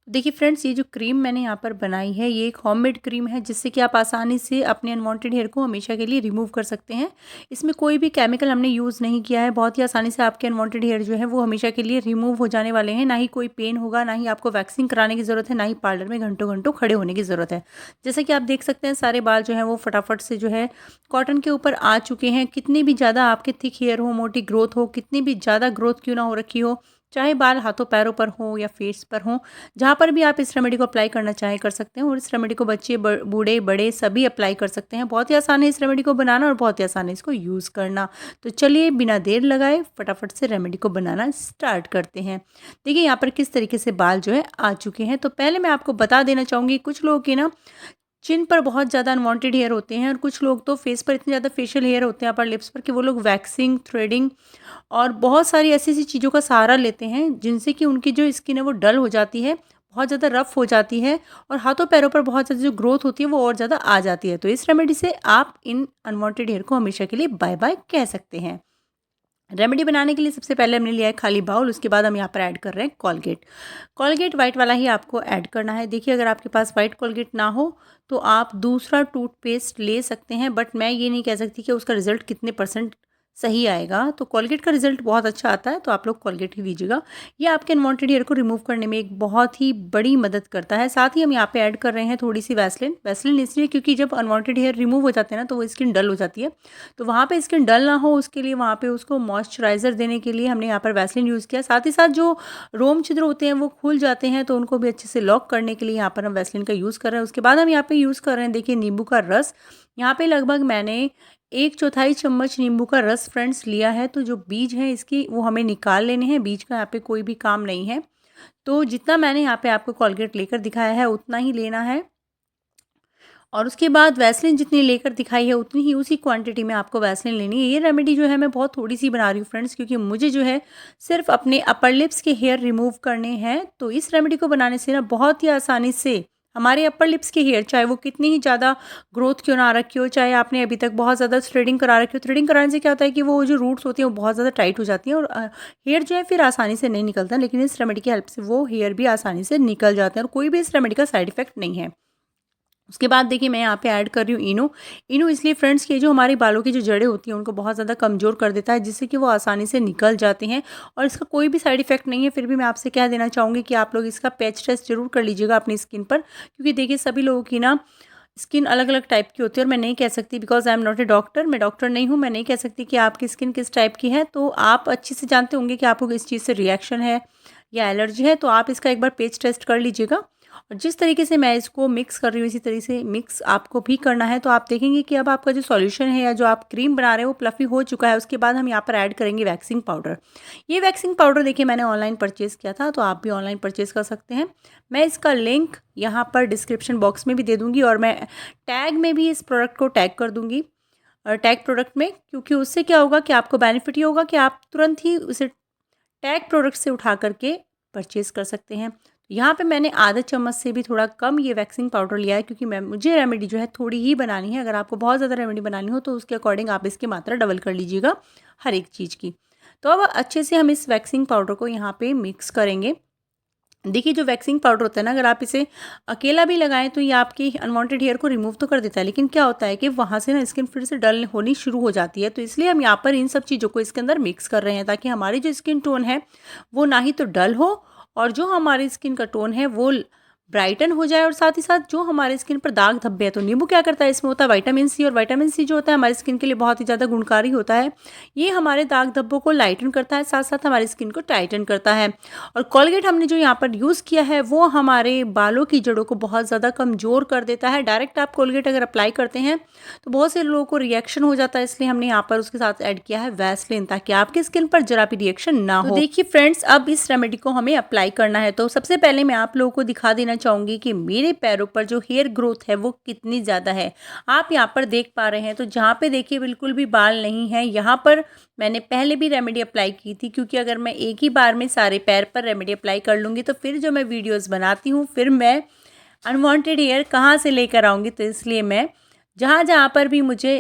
तो देखिए फ्रेंड्स, ये जो क्रीम मैंने यहाँ पर बनाई है ये एक होममेड क्रीम है, जिससे कि आप आसानी से अपने अनवांटेड हेयर को हमेशा के लिए रिमूव कर सकते हैं। इसमें कोई भी केमिकल हमने यूज़ नहीं किया है। बहुत ही आसानी से आपके अनवांटेड हेयर जो है वो हमेशा के लिए रिमूव हो जाने वाले हैं। ना ही कोई पेन होगा, ना ही आपको वैक्सिंग कराने की ज़रूरत है, ना ही पार्लर में घंटों-घंटों खड़े होने की ज़रूरत है। जैसा कि आप देख सकते हैं सारे बाल जो हैं वो फटाफट से जो है कॉटन के ऊपर आ चुके हैं। कितनी भी ज़्यादा आपके थिक हेयर हो, मोटी ग्रोथ हो, कितनी भी ज़्यादा ग्रोथ क्यों ना हो रखी हो, चाहे बाल हाथों पैरों पर हो या फेस पर हो, जहाँ पर भी आप इस रेमेडी को अप्लाई करना चाहें कर सकते हैं। और इस रेमेडी को बच्चे बूढ़े बड़े सभी अप्लाई कर सकते हैं। बहुत ही आसान है इस रेमेडी को बनाना और बहुत ही आसान है इसको यूज़ करना। तो चलिए बिना देर लगाए फटाफट से रेमेडी को बनाना स्टार्ट करते हैं। देखिए यहाँ पर किस तरीके से बाल जो है आ चुके हैं। तो पहले मैं आपको बता देना चाहूँगी, कुछ लोगों के ना चिन पर बहुत ज़्यादा अनवांटेड हेयर होते हैं और कुछ लोग तो फेस पर इतने ज़्यादा फेशियल हेयर होते हैं, अपर लिप्स पर, कि वो लोग वैक्सिंग, थ्रेडिंग और बहुत सारी ऐसी-ऐसी चीज़ों का सहारा लेते हैं, जिनसे कि उनकी जो स्किन है वो डल हो जाती है, बहुत ज़्यादा रफ़ हो जाती है और हाथों-पैरों पर बहुत ज़्यादा जो ग्रोथ होती है वो और ज़्यादा आ जाती है। तो इस रेमेडी से आप इन अनवांटेड हेयर को हमेशा के लिए बाय-बाय कह सकते हैं। रेमेडी बनाने के लिए सबसे पहले हमने लिया है खाली बाउल, उसके बाद हम यहाँ पर ऐड कर रहे हैं कोलगेट। कोलगेट वाइट वाला ही आपको ऐड करना है। देखिए अगर आपके पास वाइट कोलगेट ना हो तो आप दूसरा टूथपेस्ट ले सकते हैं, बट मैं ये नहीं कह सकती कि उसका रिज़ल्ट कितने परसेंट सही आएगा। तो कोलगेट का रिज़ल्ट बहुत अच्छा आता है, तो आप लोग कोलगेट ही लीजिएगा। ये आपके अनवांटेड हेयर को रिमूव करने में एक बहुत ही बड़ी मदद करता है। साथ ही हम यहाँ पे ऐड कर रहे हैं थोड़ी-सी वैसलीन। वैसलीन इसलिए क्योंकि जब अनवांटेड हेयर रिमूव हो जाते हैं ना तो वो स्किन डल हो जाती है। तो वहाँ पे स्किन डल ना हो उसके लिए वहाँ पे उसको मॉइस्चराइज़र देने के लिए हमने यहाँ पर वैसलीन यूज़ किया। साथ ही साथ जो रोम छिद्र होते हैं वो खुल जाते हैं, तो उनको भी अच्छे से लॉक करने के लिए यहाँ पर हम वैसलीन का यूज़ कर रहे हैं। उसके बाद हम यहाँ पे यूज़ कर रहे हैं, देखिए, नींबू का रस। यहाँ पे लगभग मैंने 1/4 चम्मच नींबू का रस फ्रेंड्स लिया है। तो जो बीज हैं इसकी वो हमें निकाल लेने हैं, बीज का यहाँ पे कोई भी काम नहीं है। तो जितना मैंने यहाँ पे आपको कोलगेट लेकर दिखाया है उतना ही लेना है और उसके बाद वैसलीन जितनी लेकर दिखाई है उतनी ही उसी क्वांटिटी में आपको वैसलीन लेनी है। ये रेमेडी जो है मैं बहुत थोड़ी-सी बना रही हूँ फ्रेंड्स, क्योंकि मुझे जो है सिर्फ़ अपने अपर लिप्स के हेयर रिमूव करने हैं। तो इस रेमेडी को बनाने से ना बहुत ही आसानी से हमारे अपर लिप्स के हेयर, चाहे वो कितनी ही ज़्यादा ग्रोथ क्यों ना आ रखी हो, चाहे आपने अभी तक बहुत ज़्यादा थ्रेडिंग करा रखी हो, थ्रेडिंग कराने से क्या होता है कि वो जो रूट्स होती हैं वो बहुत ज़्यादा टाइट हो जाती हैं और हेयर जो है फिर आसानी से नहीं निकलता। लेकिन इस रेमेडी की हेल्प से वो हेयर भी आसानी से निकल जाते हैं और कोई भी इस रेमेडी का साइड इफ़ेक्ट नहीं है। उसके बाद देखिए मैं यहाँ पे ऐड कर रही हूँ इनो। इनो इसलिए फ्रेंड्स कि जो हमारी बालों की जो जड़ें होती हैं उनको बहुत ज़्यादा कमज़ोर कर देता है, जिससे कि वो आसानी से निकल जाते हैं और इसका कोई भी साइड इफ़ेक्ट नहीं है। फिर भी मैं आपसे कह देना चाहूँगी कि आप लोग इसका पैच टेस्ट ज़रूर कर लीजिएगा अपनी स्किन पर, क्योंकि देखिए सभी लोगों की ना स्किन अलग-अलग टाइप की होती है और मैं नहीं कह सकती, because I am not a doctor, मैं डॉक्टर नहीं हूँ, मैं नहीं कह सकती कि आपकी स्किन किस टाइप की है। तो आप अच्छे से जानते होंगे कि आपको किस चीज़ से रिएक्शन है या एलर्जी है, तो आप इसका एक बार पेच टेस्ट कर लीजिएगा। और जिस तरीके से मैं इसको मिक्स कर रही हूँ इसी तरीके से मिक्स आपको भी करना है। तो आप देखेंगे कि अब आपका जो सॉल्यूशन है या जो आप क्रीम बना रहे हैं वो फ्लफी हो चुका है। उसके बाद हम यहाँ पर ऐड करेंगे वैक्सिंग पाउडर। ये वैक्सिंग पाउडर देखिए मैंने ऑनलाइन परचेज़ किया था, तो आप भी ऑनलाइन परचेज़ कर सकते हैं। मैं इसका लिंक यहाँ पर डिस्क्रिप्शन बॉक्स में भी दे दूँगी और मैं टैग में भी इस प्रोडक्ट को टैग कर दूँगी, टैग प्रोडक्ट में, क्योंकि उससे क्या होगा कि आपको बेनिफिट ये होगा कि आप तुरंत ही उसे टैग प्रोडक्ट से उठा करके परचेज़ कर सकते हैं। तो यहाँ पे मैंने आधा चम्मच से भी थोड़ा कम ये वैक्सिंग पाउडर लिया है, क्योंकि मुझे रेमेडी जो है थोड़ी ही बनानी है। अगर आपको बहुत ज़्यादा रेमेडी बनानी हो तो उसके अकॉर्डिंग आप इसकी मात्रा डबल कर लीजिएगा हर एक चीज़ की। तो अब अच्छे से हम इस वैक्सिंग पाउडर को यहाँ पे मिक्स करेंगे। देखिए जो वैक्सिंग पाउडर होता है ना, अगर आप इसे अकेला भी लगाएं तो ये आपकी अनवांटेड हेयर को रिमूव तो कर देता है, लेकिन क्या होता है कि वहाँ से ना स्किन फिर से डल होनी शुरू हो जाती है। तो इसलिए हम यहाँ पर इन सब चीज़ों को इसके अंदर मिक्स कर रहे हैं, ताकि हमारी जो स्किन टोन है वो ना ही तो डल हो और जो हमारी स्किन का टोन है वो ब्राइटन हो जाए। और साथ ही साथ जो हमारे स्किन पर दाग धब्बे हैं, तो नींबू क्या करता है, इसमें होता है विटामिन सी, और विटामिन सी जो होता है हमारी स्किन के लिए बहुत ही ज़्यादा गुणकारी होता है। ये हमारे दाग धब्बों को लाइटन करता है, साथ साथ हमारी स्किन को टाइटन करता है। और कोलगेट हमने जो यहाँ पर यूज़ किया है वो हमारे बालों की जड़ों को बहुत ज़्यादा कमज़ोर कर देता है। डायरेक्ट आप कोलगेट अगर अप्लाई करते हैं तो बहुत से लोगों को रिएक्शन हो जाता है, इसलिए हमने यहाँ पर उसके साथ ऐड किया है वैसलीन, ताकि आपकी स्किन पर जरा भी रिएक्शन ना हो। तो देखिए फ्रेंड्स, अब इस रेमेडी को हमें अप्लाई करना है। तो सबसे पहले मैं आप लोगों को दिखा देना चाहूँगी कि मेरे पैरों पर जो हेयर ग्रोथ है वो कितनी ज़्यादा है। आप यहाँ पर देख पा रहे हैं, तो जहाँ पे देखिए बिल्कुल भी बाल नहीं है, यहाँ पर मैंने पहले भी रेमेडी अप्लाई की थी, क्योंकि अगर मैं एक ही बार में सारे पैर पर रेमेडी अप्लाई कर लूँगी तो फिर जो मैं वीडियोस बनाती हूँ फिर मैं अनवांटेड हेयर कहाँ से लेकर आऊँगी। तो इसलिए मैं जहाँ पर भी मुझे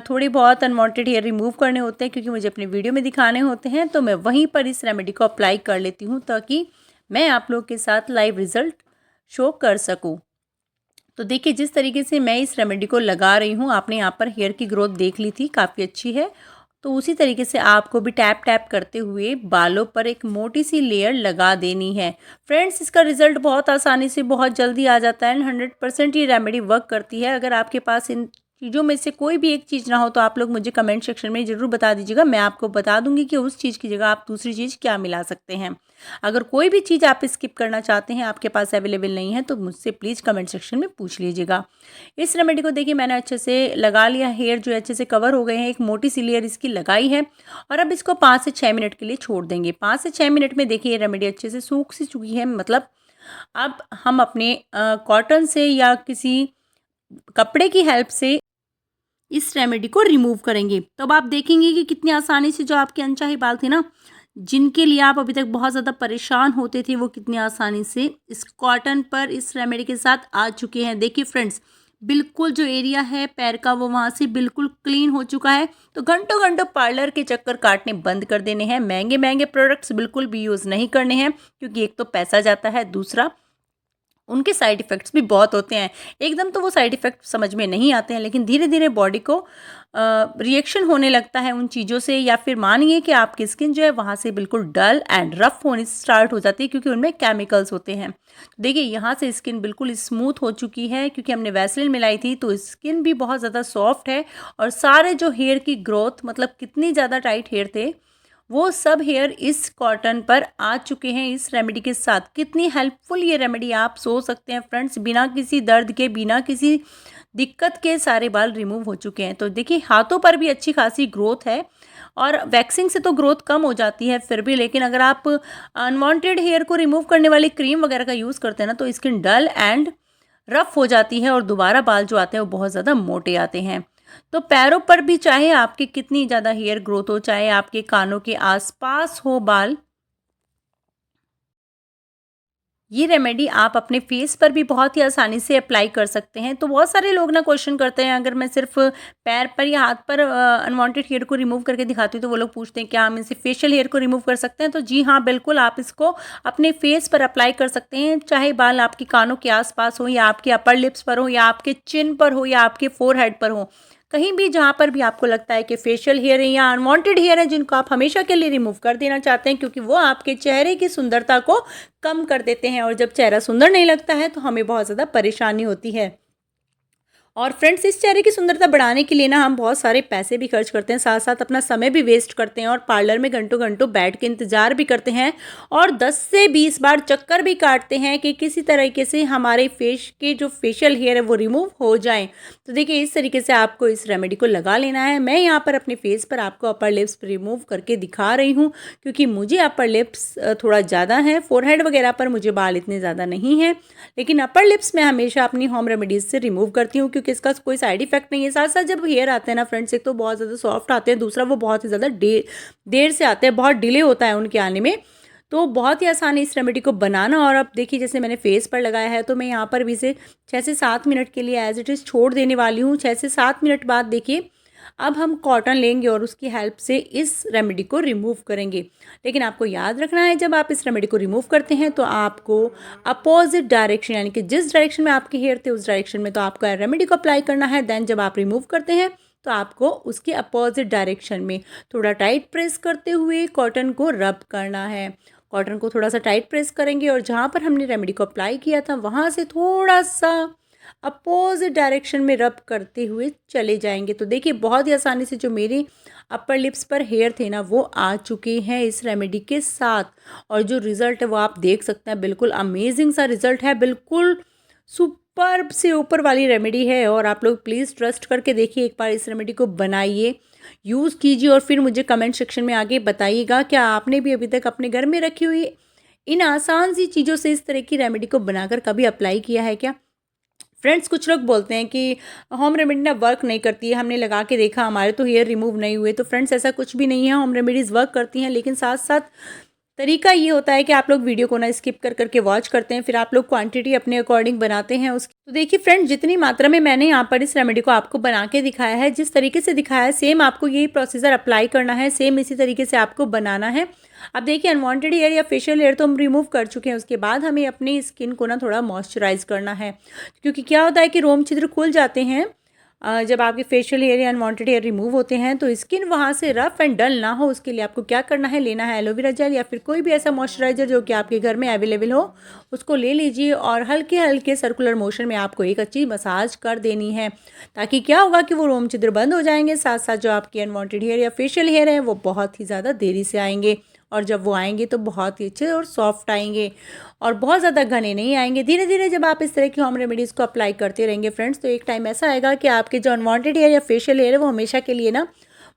थोड़ी बहुत अनवांटेड हेयर रिमूव करने होते हैं, क्योंकि मुझे अपनी वीडियो में दिखाने होते हैं, तो मैं वहीं पर इस रेमेडी को अप्लाई कर लेती हूँ, ताकि मैं आप लोग के साथ लाइव रिज़ल्ट शो कर सकूँ। तो देखिए जिस तरीके से मैं इस रेमेडी को लगा रही हूँ, आपने यहाँ पर हेयर की ग्रोथ देख ली थी, काफ़ी अच्छी है। तो उसी तरीके से आपको भी टैप टैप करते हुए बालों पर एक मोटी सी लेयर लगा देनी है। फ्रेंड्स, इसका रिजल्ट बहुत आसानी से बहुत जल्दी आ जाता है एंड 100% ये रेमेडी वर्क करती है। अगर आपके पास इन चीज़ों में से कोई भी एक चीज़ ना हो तो आप लोग मुझे कमेंट सेक्शन में ज़रूर बता दीजिएगा। मैं आपको बता दूंगी कि उस चीज़ की जगह आप दूसरी चीज़ क्या मिला सकते हैं। अगर कोई भी चीज़ आप स्किप करना चाहते हैं, आपके पास अवेलेबल नहीं है, तो मुझसे प्लीज़ कमेंट सेक्शन में पूछ लीजिएगा। इस रेमेडी को देखिए मैंने अच्छे से लगा लिया, हेयर जो है अच्छे से कवर हो गए हैं, एक मोटी सी लेयर इसकी लगाई है और अब इसको 5 से 6 मिनट के लिए छोड़ देंगे। 5 से 6 मिनट में देखिए ये रेमेडी अच्छे से सूख सी चुकी है, मतलब अब हम अपने कॉटन से या किसी कपड़े की हेल्प से इस रेमेडी को रिमूव करेंगे। तो अब आप देखेंगे कि कितनी आसानी से जो आपके अनचाहे बाल थे ना, जिनके लिए आप अभी तक बहुत ज़्यादा परेशान होते थे, वो कितनी आसानी से इस कॉटन पर इस रेमेडी के साथ आ चुके हैं। देखिए फ्रेंड्स, बिल्कुल जो एरिया है पैर का वो वहाँ से बिल्कुल क्लीन हो चुका है। तो घंटों घंटों पार्लर के चक्कर काटने बंद कर देने हैं। महंगे महंगे प्रोडक्ट्स बिल्कुल भी यूज़ नहीं करने हैं, क्योंकि एक तो पैसा जाता है, दूसरा उनके साइड इफ़ेक्ट्स भी बहुत होते हैं। एकदम तो वो साइड इफ़ेक्ट समझ में नहीं आते हैं, लेकिन धीरे धीरे बॉडी को रिएक्शन होने लगता है उन चीज़ों से, या फिर मानिए कि आपकी स्किन जो है वहाँ से बिल्कुल डल एंड रफ होनी स्टार्ट हो जाती है, क्योंकि उनमें केमिकल्स होते हैं। तो देखिए यहाँ से स्किन बिल्कुल स्मूथ हो चुकी है, क्योंकि हमने वैसलीन मिलाई थी, तो स्किन भी बहुत ज़्यादा सॉफ्ट है। और सारे जो हेयर की ग्रोथ, मतलब कितनी ज़्यादा टाइट हेयर थे, वो सब हेयर इस कॉटन पर आ चुके हैं इस रेमेडी के साथ। कितनी हेल्पफुल ये रेमेडी, आप सोच सकते हैं फ्रेंड्स, बिना किसी दर्द के, बिना किसी दिक्कत के सारे बाल रिमूव हो चुके हैं। तो देखिए हाथों पर भी अच्छी खासी ग्रोथ है, और वैक्सिंग से तो ग्रोथ कम हो जाती है फिर भी, लेकिन अगर आप अनवांटेड हेयर को रिमूव करने वाली क्रीम वगैरह का यूज़ करते हैं ना, तो स्किन डल एंड रफ हो जाती है और दोबारा बाल जो आते हैं वो बहुत ज़्यादा मोटे आते हैं। तो पैरों पर भी चाहे आपकी कितनी ज़्यादा हेयर ग्रोथ हो, चाहे आपके कानों के आसपास हो बाल, ये रेमेडी आप अपने फेस पर भी बहुत ही आसानी से अप्लाई कर सकते हैं। तो बहुत सारे लोग ना क्वेश्चन करते हैं, अगर मैं सिर्फ पैर पर या हाथ पर अनवांटेड हेयर को रिमूव करके दिखाती हूँ, तो वो लोग पूछते हैं क्या हम इसे फेशियल हेयर को रिमूव कर सकते हैं। तो जी हाँ, बिल्कुल आप इसको अपने फेस पर अप्लाई कर सकते हैं, चाहे बाल आपके कानों के आसपास हो, या आपके अपर लिप्स पर हो, या आपके चिन पर हो, या आपके फोरहेड पर हो, कहीं भी जहाँ पर भी आपको लगता है कि फेशियल हेयर है या अनवांटेड हेयर है, जिनको आप हमेशा के लिए रिमूव कर देना चाहते हैं, क्योंकि वो आपके चेहरे की सुंदरता को कम कर देते हैं, और जब चेहरा सुंदर नहीं लगता है तो हमें बहुत ज़्यादा परेशानी होती है। और फ्रेंड्स, इस चेहरे की सुंदरता बढ़ाने के लिए ना हम बहुत सारे पैसे भी खर्च करते हैं, साथ साथ अपना समय भी वेस्ट करते हैं, और पार्लर में घंटों घंटों बैठ के इंतज़ार भी करते हैं, और 10 से 20 बार चक्कर भी काटते हैं कि किसी तरीके से हमारे फेस के जो फेशियल हेयर है वो रिमूव हो जाएं। तो देखिए इस तरीके से आपको इस रेमेडी को लगा लेना है। मैं यहाँ पर अपने फेस पर आपको अपर लिप्स रिमूव करके दिखा रही हूँ, क्योंकि मुझे अपर लिप्स थोड़ा ज़्यादा है, फोरहेड वगैरह पर मुझे बाल इतने ज़्यादा नहीं है, लेकिन अपर लिप्स मैं हमेशा अपनी होम रेमेडीज़ से रिमूव करती हूँ, क्योंकि इसका कोई साइड इफेक्ट नहीं है। साथ साथ जब हेयर आते हैं ना फ्रेंड्स, एक तो बहुत ज़्यादा सॉफ्ट आते हैं, दूसरा वो बहुत ही ज़्यादा देर से आते हैं, बहुत डिले होता है उनके आने में। तो बहुत ही आसान है इस रेमेडी को बनाना। और अब देखिए जैसे मैंने फेस पर लगाया है, तो मैं यहाँ पर भी इसे 6 से 7 मिनट के लिए एज इट इज़ छोड़ देने वाली हूँ। 6 से 7 मिनट बाद देखिए अब हम कॉटन लेंगे और उसकी हेल्प से इस रेमेडी को रिमूव करेंगे। लेकिन आपको याद रखना है, जब आप इस रेमेडी को रिमूव करते हैं तो आपको अपोजिट डायरेक्शन, यानी कि जिस डायरेक्शन में आपके हेयर थे उस डायरेक्शन में तो आपको रेमेडी को अप्लाई करना है। देन जब आप रिमूव करते हैं तो आपको उसके अपोजिट डायरेक्शन में थोड़ा टाइट प्रेस करते हुए कॉटन को रब करना है। कॉटन को थोड़ा सा टाइट प्रेस करेंगे, और जहाँ पर हमने रेमेडी को अप्लाई किया था वहाँ से थोड़ा सा अपोजिट डायरेक्शन में रब करते हुए चले जाएंगे। तो देखिए बहुत ही आसानी से जो मेरे अपर लिप्स पर हेयर थे ना, वो आ चुके हैं इस रेमेडी के साथ, और जो रिज़ल्ट है वो आप देख सकते हैं। बिल्कुल अमेजिंग सा रिज़ल्ट है, बिल्कुल सुपर से ऊपर वाली रेमेडी है। और आप लोग प्लीज़ ट्रस्ट करके देखिए, एक बार इस रेमेडी को बनाइए, यूज़ कीजिए, और फिर मुझे कमेंट सेक्शन में आके बताइएगा क्या आपने भी अभी तक अपने घर में रखी हुई इन आसान सी चीज़ों से इस तरह की रेमेडी को बनाकर कभी अप्लाई किया है क्या। फ्रेंड्स, कुछ लोग बोलते हैं कि होम रेमेडी ना वर्क नहीं करती है, हमने लगा के देखा, हमारे तो हेयर रिमूव नहीं हुए। तो फ्रेंड्स, ऐसा कुछ भी नहीं है, होम रेमेडीज़ वर्क करती हैं, लेकिन साथ साथ तरीका ये होता है कि आप लोग वीडियो को ना स्किप कर करके वॉच करते हैं, फिर आप लोग क्वांटिटी अपने अकॉर्डिंग बनाते हैं उसकी। तो देखिए फ्रेंड्स, जितनी मात्रा में मैंने यहाँ पर इस रेमेडी को आपको बना के दिखाया है, जिस तरीके से दिखाया है, सेम आपको यही प्रोसीजर अप्लाई करना है, सेम इसी तरीके से आपको बनाना है। अब देखिए अनवांटेड हेयर या फेशियल हेयर तो हम रिमूव कर चुके हैं, उसके बाद हमें अपनी स्किन को ना थोड़ा मॉइस्चराइज करना है, क्योंकि क्या होता है कि रोम छिद्र खुल जाते हैं जब आपके फेशियल हेयर या अनवांटेड हेयर रिमूव होते हैं, तो स्किन वहाँ से रफ एंड डल ना हो, उसके लिए आपको क्या करना है, लेना है एलोवेरा जेल या फिर कोई भी ऐसा मॉइस्चराइजर जो कि आपके घर में अवेलेबल हो, उसको ले लीजिए और हल्के हल्के सर्कुलर मोशन में आपको एक अच्छी मसाज कर देनी है, ताकि क्या होगा कि वो रोम छिद्र बंद हो जाएंगे। साथ साथ जो आपके अनवांटेड हेयर या फेशियल हेयर है वो बहुत ही ज़्यादा देरी से आएंगे, और जब वो आएंगे तो बहुत ही अच्छे और सॉफ्ट आएंगे और बहुत ज़्यादा घने नहीं आएंगे। धीरे धीरे जब आप इस तरह की होम रेमेडीज़ को अप्लाई करते रहेंगे फ्रेंड्स, तो एक टाइम ऐसा आएगा कि आपके जो अनवांटेड हेयर या फेशियल हेयर है वो हमेशा के लिए ना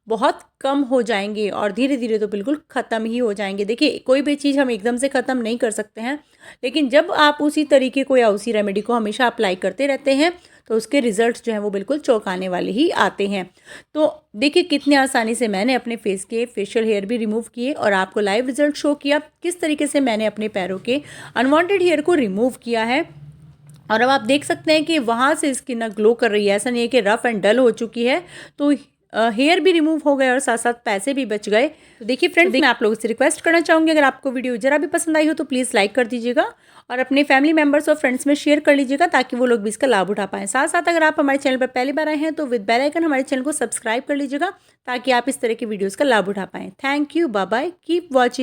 बहुत कम हो जाएंगे और धीरे धीरे तो बिल्कुल ख़त्म ही हो जाएंगे। देखिए कोई भी चीज़ हम एकदम से ख़त्म नहीं कर सकते हैं, लेकिन जब आप उसी तरीके को या उसी रेमेडी को हमेशा अप्लाई करते रहते हैं तो उसके रिजल्ट्स जो हैं वो बिल्कुल चौंकाने वाले ही आते हैं। तो देखिए कितनी आसानी से मैंने अपने फेस के फेशियल हेयर भी रिमूव किए और आपको लाइव रिजल्ट शो किया किस तरीके से मैंने अपने पैरों के अनवांटेड हेयर को रिमूव किया है। और अब आप देख सकते हैं कि वहाँ से स्किन ना ग्लो कर रही है, ऐसा नहीं है कि रफ़ एंड डल हो चुकी है। तो हेयर भी रिमूव हो गए और साथ साथ पैसे भी बच गए। तो देखिए फ्रेंड्स, मैं आप लोगों से रिक्वेस्ट करना चाहूँगी, अगर आपको वीडियो ज़रा भी पसंद आई हो तो प्लीज़ लाइक कर दीजिएगा और अपने फैमिली मेंबर्स और फ्रेंड्स में शेयर कर लीजिएगा, ताकि वो लोग भी इसका लाभ उठा पाएँ। साथ साथ अगर आप हमारे चैनल पर पहली बार आए हैं तो विद बेल आइकन हमारे चैनल को सब्सक्राइब कर लीजिएगा, ताकि आप इस तरह की वीडियोज़ का लाभ उठा पाएँ। Thank you, bye bye, keep watching.